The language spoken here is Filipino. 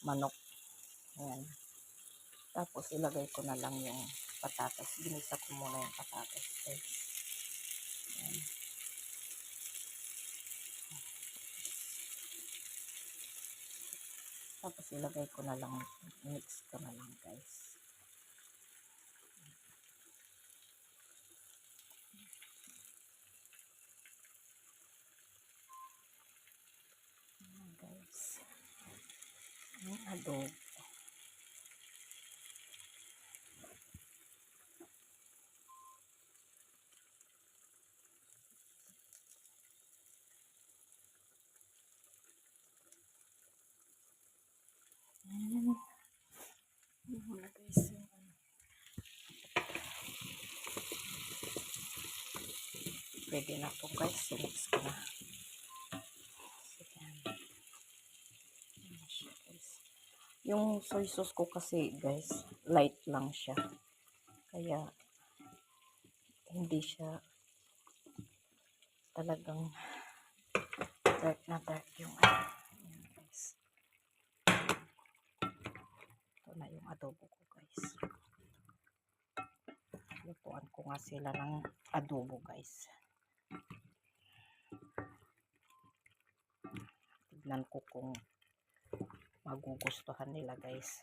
manok. Ayan. Tapos ilagay ko na lang yung patatas. Ginisa ko muna yung patatas, guys. Ayan. Tapos ilagay ko na lang, mix ko na lang, guys. Ayan, guys. Ang adobo. Ayan. Ayan muna, guys. Pwede na po, guys. Mix ko na. Yung soy sauce ko kasi, guys, light lang siya. Kaya, hindi siya talagang dark na dark yung ayan, guys. Ito na yung adobo ko, guys. Lutuan ko nga sila ng adobo, guys. Tignan ko kung magugustuhan nila, guys.